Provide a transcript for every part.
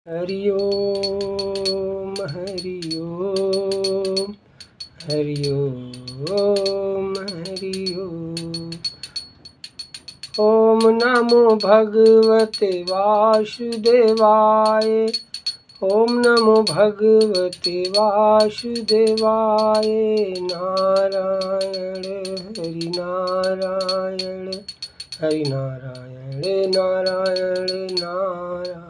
हरि ओम हरि ओम हरि ओम हरि ओम। ओम नमो भगवते वासुदेवाय। ओम नमो भगवते वासुदेवाय। नारायण हरि नारायण हरि नारायण नारायण नारायण।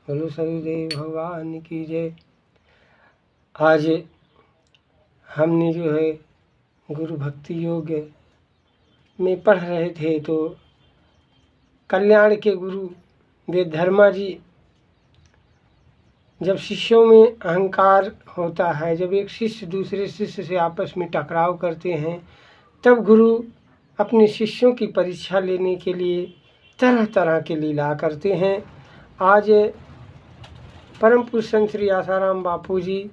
बोलो सविदेव भगवान की जय। आज हमने जो है गुरु भक्ति योग में पढ़ रहे थे तो कल्याण के गुरु वेद धर्मा जी, जब शिष्यों में अहंकार होता है, जब एक शिष्य दूसरे शिष्य से आपस में टकराव करते हैं, तब गुरु अपने शिष्यों की परीक्षा लेने के लिए तरह तरह के लीला करते हैं। आज परम पूज्य संत श्री आसाराम बापू जी,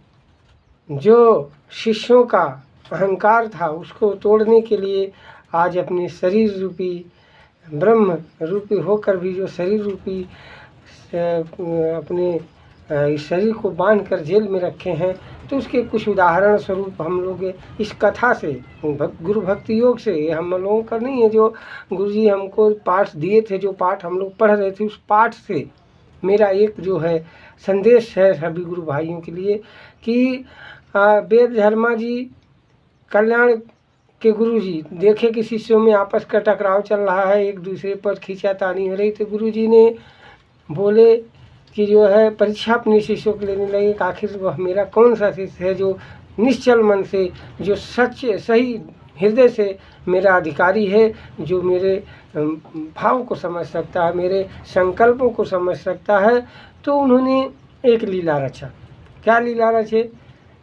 जो शिष्यों का अहंकार था उसको तोड़ने के लिए आज अपने शरीर रूपी ब्रह्म रूपी होकर भी जो शरीर रूपी अपने इस शरीर को बांध कर जेल में रखे हैं, तो उसके कुछ उदाहरण स्वरूप हम लोग इस कथा से, गुरु भक्ति योग से, हम लोगों का नहीं है, जो गुरु जी हमको पाठ दिए थे, जो पाठ हम लोग पढ़ रहे थे, उस पाठ से मेरा एक जो है संदेश है सभी गुरु भाइयों के लिए कि वेद धर्मा जी, कल्याण के गुरु जी, देखे कि शिष्यों में आपस का टकराव चल रहा है, एक दूसरे पर खींचातानी हो रही, तो गुरु जी ने बोले कि जो है परीक्षा अपने शिष्यों को लेने लगे कि आखिर वह मेरा कौन सा शिष्य है जो निश्चल मन से, जो सच्चे सही हृदय से मेरा अधिकारी है, जो मेरे भाव को समझ सकता है, मेरे संकल्पों को समझ सकता है। तो उन्होंने एक लीला रचा। क्या लीला रचे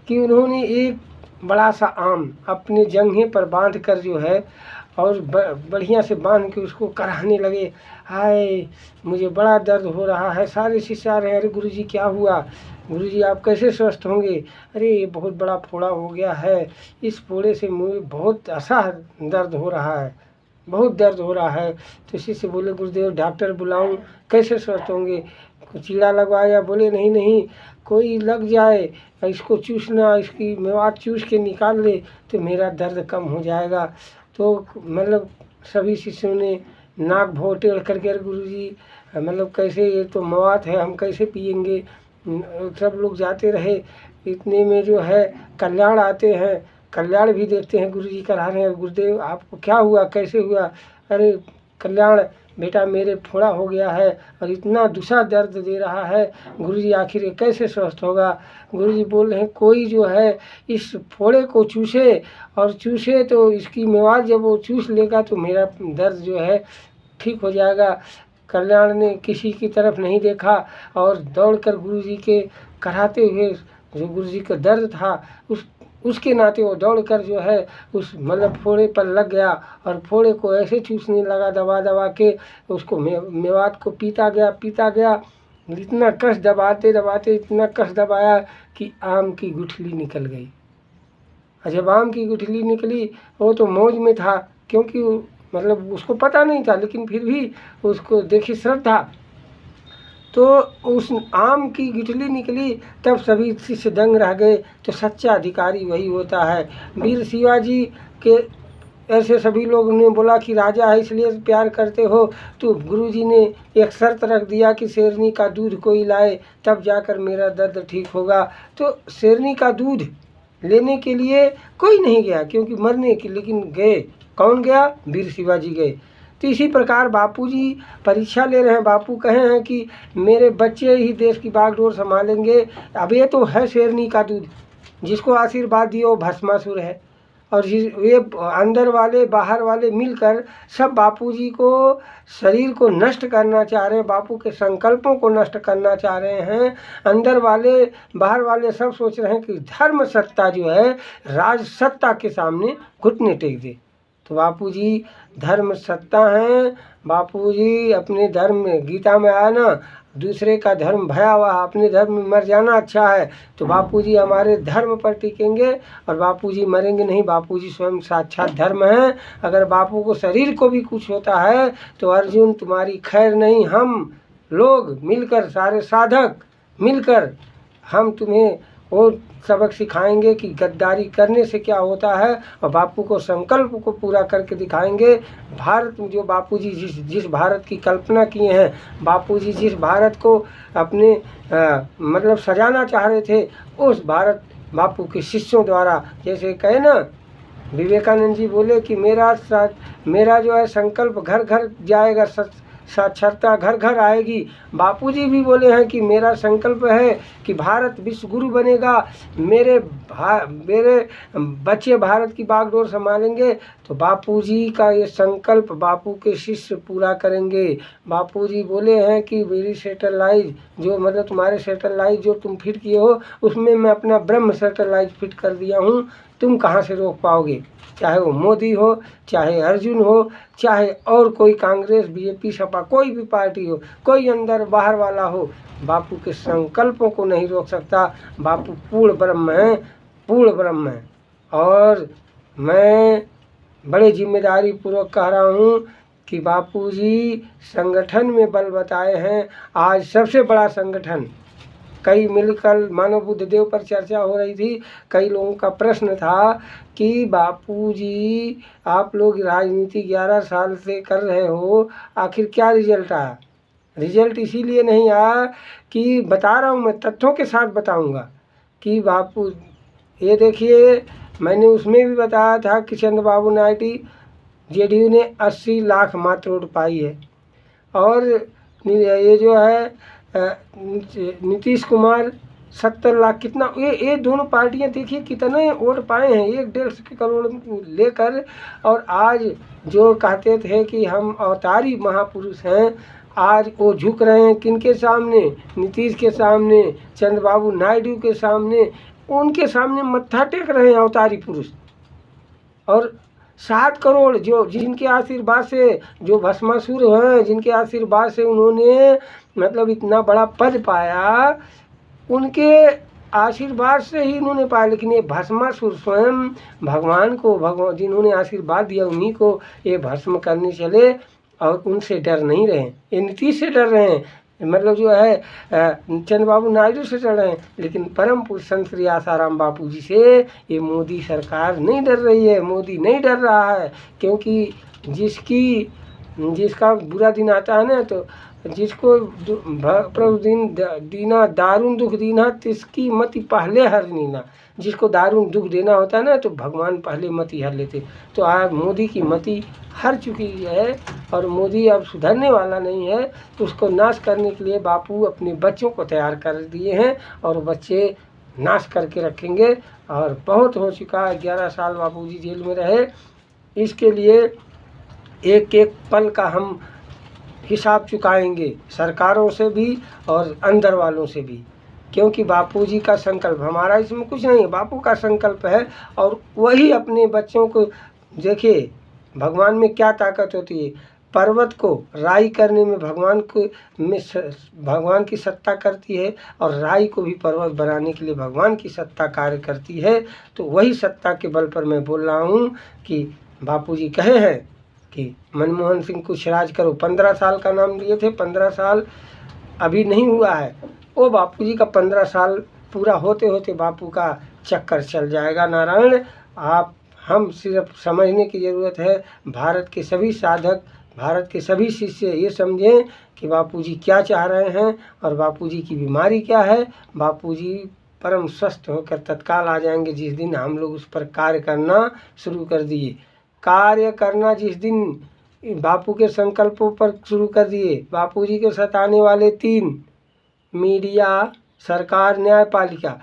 कि उन्होंने एक बड़ा सा आम अपने जंघे पर बांध कर जो है और बढ़िया से बांध के उसको कराहने लगे। हाय, मुझे बड़ा दर्द हो रहा है। सारे शिष्य आ रहे हैं, अरे गुरुजी क्या हुआ, गुरुजी आप कैसे स्वस्थ होंगे? अरे ये बहुत बड़ा फोड़ा हो गया है, इस फोड़े से मुझे बहुत असह दर्द हो रहा है, बहुत दर्द हो रहा है। तो शिष्य बोले गुरुदेव डॉक्टर बुलाऊं, कैसे स्वस्थ होंगे? कीड़ा लगवाया? बोले नहीं नहीं, कोई लग जाए, इसको चूसना, इसकी मेवात चूस के निकाल ले तो मेरा दर्द कम हो जाएगा। तो मतलब सभी शिष्यों ने नाक भौं टेढ़ करके, अरे गुरुजी मतलब कैसे, ये तो मवात है, हम कैसे पिएंगे? सब लोग जाते रहे। इतने में जो है कल्याण आते हैं, कल्याण भी देखते हैं गुरुजी करा रहे हैं, गुरुदेव आपको क्या हुआ, कैसे हुआ? अरे कल्याण बेटा मेरे फोड़ा हो गया है और इतना दूसरा दर्द दे रहा है, गुरुजी आखिर ये कैसे स्वस्थ होगा? गुरुजी बोल रहे हैं कोई जो है इस फोड़े को चूसे, और चूसे तो इसकी मेवात जब वो चूस लेगा तो मेरा दर्द जो है ठीक हो जाएगा। कल्याण ने किसी की तरफ नहीं देखा और दौड़कर गुरुजी के कराते हुए, जो गुरुजी का दर्द था उसके नाते वो दौड़कर जो है उस मतलब फोड़े पर लग गया और फोड़े को ऐसे चूसने लगा, दबा दबा के उसको मेवात को पीता गया। इतना कस दबाते दबाते इतना कस दबाया कि आम की गुठली निकल गई। और जब आम की गुठली निकली, वो तो मौज में था, क्योंकि मतलब उसको पता नहीं था, लेकिन फिर भी उसको देखी श्रद्धा, तो उस आम की गुठली निकली, तब सभी शिष्य दंग रह गए। तो सच्चा अधिकारी वही होता है। वीर शिवाजी के ऐसे सभी लोगों ने बोला कि राजा है इसलिए प्यार करते हो, तो गुरुजी ने एक शर्त रख दिया कि शेरनी का दूध कोई लाए तब जाकर मेरा दर्द ठीक होगा। तो शेरनी का दूध लेने के लिए कोई नहीं गया, क्योंकि मरने के, लेकिन गए कौन गया? वीर शिवाजी गए। तो इसी प्रकार बापूजी परीक्षा ले रहे हैं। बापू कहे हैं कि मेरे बच्चे ही देश की बागडोर संभालेंगे। अब ये तो है शेरनी का दूध, जिसको आशीर्वाद दिए वो भस्मासुर है, और ये अंदर वाले बाहर वाले मिलकर सब बापूजी को शरीर को नष्ट करना चाह रहे हैं, बापू के संकल्पों को नष्ट करना चाह रहे हैं। अंदर वाले बाहर वाले सब सोच रहे हैं कि धर्म सत्ता जो है राज सत्ता के सामने घुटने टेक दे। तो बापूजी धर्म सत्ता हैं। बापूजी अपने धर्म में, गीता में आया ना, दूसरे का धर्म भयावह, अपने धर्म में मर जाना अच्छा है। तो बापूजी हमारे धर्म पर टिकेंगे और बापूजी मरेंगे नहीं। बापूजी स्वयं साक्षात धर्म हैं। अगर बापू को शरीर को भी कुछ होता है तो अर्जुन तुम्हारी खैर नहीं, हम लोग मिलकर, सारे साधक मिलकर हम तुम्हें वो सबक सिखाएंगे कि गद्दारी करने से क्या होता है, और बापू को संकल्प को पूरा करके दिखाएंगे। भारत जो बापूजी जिस भारत की कल्पना किए हैं, बापूजी जिस भारत को अपने मतलब सजाना चाह रहे थे, उस भारत बापू के शिष्यों द्वारा, जैसे कहे ना विवेकानंद जी बोले कि मेरा जो है संकल्प घर घर जाएगा, साक्षरता घर घर आएगी। बापूजी भी बोले हैं कि मेरा संकल्प है कि भारत विश्व गुरु बनेगा, मेरे बच्चे भारत की बागडोर संभालेंगे। तो बापूजी का ये संकल्प बापू के शिष्य पूरा करेंगे। बापूजी बोले हैं कि मेरी सैटेलाइट जो मतलब तुम्हारे सैटेलाइट जो तुम फिट किए हो, उसमें मैं अपना ब्रह्म सैटेलाइट फिट कर दिया हूँ, तुम कहाँ से रोक पाओगे। चाहे वो मोदी हो, चाहे अर्जुन हो, चाहे और कोई कांग्रेस, बीजेपी, सपा, कोई भी पार्टी हो, कोई अंदर बाहर वाला हो, बापू के संकल्पों को नहीं रोक सकता। बापू पूर्ण ब्रह्म है, पूर्ण ब्रह्म है। और मैं बड़े जिम्मेदारी पूर्वक कह रहा हूँ कि बापूजी संगठन में बल बताए हैं। आज सबसे बड़ा संगठन, कई मिलकर मानव बुद्धदेव पर चर्चा हो रही थी, कई लोगों का प्रश्न था कि बापूजी आप लोग राजनीति 11 साल से कर रहे हो, आखिर क्या रिजल्ट आया। रिजल्ट इसीलिए नहीं आया कि बता रहा हूँ, मैं तथ्यों के साथ बताऊँगा कि बापू ये देखिए, मैंने उसमें भी बताया था कि चंद्रबाबू नायडू जेडीयू ने 80 लाख मात्र वोट पाई है, और ये जो है नीतीश कुमार 70 लाख, कितना ये दोनों पार्टियां देखिए कितने वोट पाए हैं, 1-1.5 करोड़ लेकर। और आज जो कहते थे कि हम अवतारी महापुरुष हैं, आज वो झुक रहे हैं किनके सामने, नीतीश के सामने, चंद्रबाबू नायडू के सामने, उनके सामने मत्था टेक रहे हैं अवतारी पुरुष। और 7 करोड़ जो जिनके आशीर्वाद से, जो भस्मासुर हैं, जिनके आशीर्वाद से उन्होंने मतलब इतना बड़ा पद पाया, उनके आशीर्वाद से ही उन्होंने पाया। लेकिन ये भस्मासुर स्वयं भगवान जिन्होंने आशीर्वाद दिया उन्हीं को ये भस्म करने चले, और उनसे डर नहीं रहे। ये नीतीश से डर रहे हैं, मतलब जो है चंद्रबाबू नायडू से डर रहे हैं, लेकिन परम पुरुष संत श्री आसाराम बापू जी से ये मोदी सरकार नहीं डर रही है, मोदी नहीं डर रहा है। क्योंकि जिसका बुरा दिन आता है ना, तो जिसको प्रभु दिन दीना दारुण दुख दीना, तिसकी मति पहले हर नीना। जिसको दारुण दुख देना होता है ना, तो भगवान पहले मति हर लेते। तो आज मोदी की मति हर चुकी है, और मोदी अब सुधरने वाला नहीं है। तो उसको नाश करने के लिए बापू अपने बच्चों को तैयार कर दिए हैं, और बच्चे नाश करके रखेंगे। और बहुत हो चुका है, 11 साल बापूजी जेल में रहे। इसके लिए एक एक पल का हम हिसाब चुकाएंगे, सरकारों से भी और अंदर वालों से भी। क्योंकि बापूजी का संकल्प, हमारा इसमें कुछ नहीं है, बापू का संकल्प है। और वही अपने बच्चों को, देखिए भगवान में क्या ताकत होती है, पर्वत को राई करने में भगवान की सत्ता करती है, और राई को भी पर्वत बनाने के लिए भगवान की सत्ता कार्य करती है। तो वही सत्ता के बल पर मैं बोल रहा हूँ कि बापूजी कहे हैं कि मनमोहन सिंह कुछ राज करो, 15 साल का नाम लिए थे, 15 साल अभी नहीं हुआ है। वो बापूजी का 15 साल पूरा होते होते बापू का चक्कर चल जाएगा। नारायण, हम सिर्फ समझने की ज़रूरत है। भारत के सभी साधक, भारत के सभी शिष्य ये समझें कि बापूजी क्या चाह रहे हैं, और बापूजी की बीमारी क्या है। बापूजी परम स्वस्थ होकर तत्काल आ जाएंगे जिस दिन हम लोग उस पर कार्य करना शुरू कर दिए। कार्य करना जिस दिन बापू के संकल्पों पर शुरू कर दिए। बापूजी के सताने वाले 3, मीडिया, सरकार, न्यायपालिका,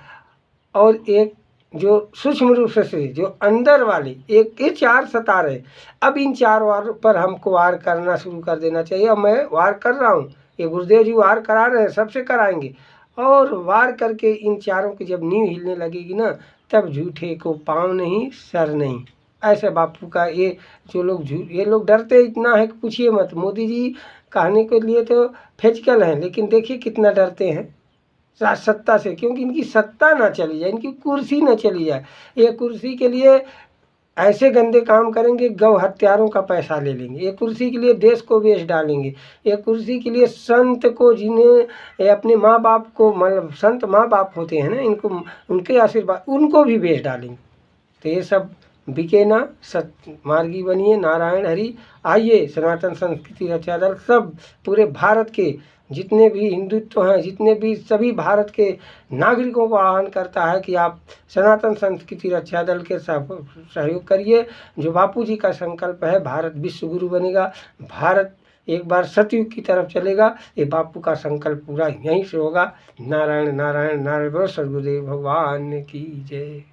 और एक जो सूक्ष्म रूप से जो अंदर वाले ये 4 सता रहे। अब इन 4 वार पर हमको वार करना शुरू कर देना चाहिए। अब मैं वार कर रहा हूँ, ये गुरुदेव जी वार करा रहे हैं, सबसे कराएंगे। और वार करके इन 4 की जब नींव हिलने लगेगी ना, तब झूठे को पाँव नहीं, सर नहीं। ऐसे बापू का ये लोग डरते इतना है कि पूछिए मत। मोदी जी कहने के लिए तो फिजिकल हैं, लेकिन देखिए कितना डरते हैं सत्ता से, क्योंकि इनकी सत्ता ना चली जाए, इनकी कुर्सी ना चली जाए। ये कुर्सी के लिए ऐसे गंदे काम करेंगे, गौ हत्यारों का पैसा ले लेंगे, एक कुर्सी के लिए देश को बेच डालेंगे, एक कुर्सी के लिए संत को, जिन्हें अपने माँ बाप को, मतलब संत माँ बाप होते हैं ना, इनको उनके आशीर्वाद उनको भी बेच डालेंगे। तो ये सब बिके ना, सतमार्गी बनिए। नारायण हरि। आइए, सनातन संस्कृति रक्षा दल सब पूरे भारत के जितने भी हिंदुत्व हैं, जितने भी सभी भारत के नागरिकों को आह्वान करता है कि आप सनातन संस्कृति रक्षा दल के सहयोग करिए। जो बापू जी का संकल्प है, भारत विश्व गुरु बनेगा, भारत एक बार सतयुग की तरफ चलेगा, ये बापू का संकल्प पूरा यहीं से होगा। नारायण नारायण नारायण। सदगुरुदेव भगवान की जय।